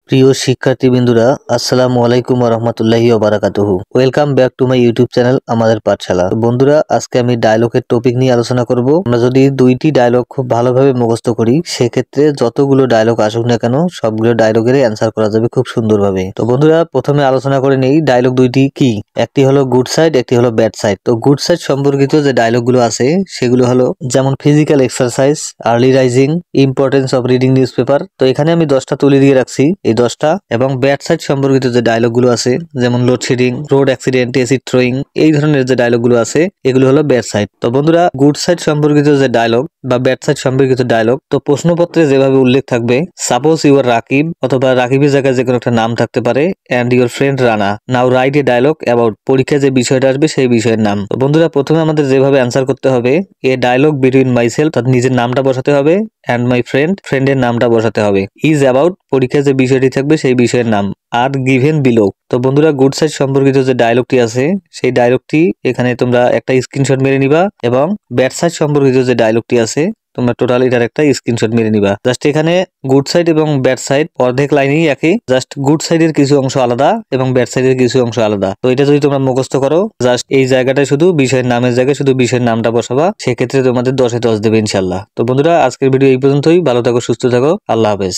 প্রিয় শিক্ষার্থী বিন্দুরা, আসসালামু আলাইকুম ওয়া রাহমাতুল্লাহি ওয়া বারাকাতুহু। Welcome back to my YouTube channel আমাদের পাঠশালা। তো বন্ধুরা, আজকে আমি ডায়লগের টপিক নিয়ে আলোচনা করব। আমরা যদি দুইটি ডায়লগ খুব ভালোভাবে মুখস্থ করি, সেক্ষেত্রে যতগুলো ডায়লগ আসুক না কেন সবগুলো ডায়লগের অ্যান্সার করা যাবে খুব সুন্দরভাবে। তো বন্ধুরা, প্রথমে আলোচনা করে নেই ডায়লগ দুইটি কি। একটি হলো গুড সাইড, একটি হলো ব্যাড সাইড। তো গুড সাইড সম্পর্কিত যে ডায়লগগুলো আছে সেগুলো হলো যেমন physical exercise, early rising, importance of reading news paper. তো এখানে আমি 10টা তুলে দিয়ে রাখছি, এই 10টা। এবং ব্যাড সাইড সম্পর্কিত যে ডায়লগগুলো আছে যেমন load shedding, road accident, acid throwing, এই ধরনের যে ডায়লগগুলো আছে এগুলো হলো ব্যাড সাইড। তো বন্ধুরা, গুড সাইড সম্পর্কিত যে ডায়লগ বা ব্যাড সাইড সম্পর্কিত ডায়লগ, তো প্রশ্নপত্রে যেভাবে উল্লেখ থাকবে, সাপোজ ইউ আর রাকিব, অথবা রাকিবের জায়গায় যে কোনো একটা নাম থাকতে পারে, and your friend Rana, now write a dialogue about, পরীক্ষায় যে বিষয়টা আসবে সেই বিষয়ের নাম। তো বন্ধুরা, প্রথমে আমাদের যেভাবে অ্যান্সার করতে হবে, এ ডায়লগ বিটুইন মাইসেলফ, তার নিজের নামটা বসাতে হবে, অ্যান্ড মাই ফ্রেন্ড, ফ্রেন্ডের নামটা বসাতে হবে, ইজ অ্যাবাউট, পরীক্ষায় যে বিষয়টি থাকবে সেই বিষয়ের নাম, আর গিভেন বিলো। তো বন্ধুরা, গুড সাইড সম্পর্কিত যে ডায়লগটি আছে সেই ডায়লগটি এখানে তোমরা একটা স্ক্রিনশট মেরে নিবা, এবং ব্যাড সাইড সম্পর্কিত যে ডায়লগটি আছে তোমরা টোটাল এটার একটা স্ক্রিনশট মেরে নিবা। জাস্ট এখানে গুড সাইড এবং ব্যাড সাইড অর্ধেক লাইনেই একই, জাস্ট গুড সাইডের কিছু অংশ আলাদা এবং ব্যাড সাইডের কিছু অংশ আলাদা। তো এটা যদি তোমরা মুখস্থ করো, জাস্ট এই জায়গাটায় শুধু বিষয়ের নামের জায়গায় শুধু বিষয়ের নামটা বসাবা, সেক্ষেত্রে তোমাদের 10-এ 10 দেবে ইনশাল্লাহ। তো বন্ধুরা, আজকের ভিডিও এই পর্যন্তই। ভালো থাকো, সুস্থ থাকো, আল্লাহ হাফেজ।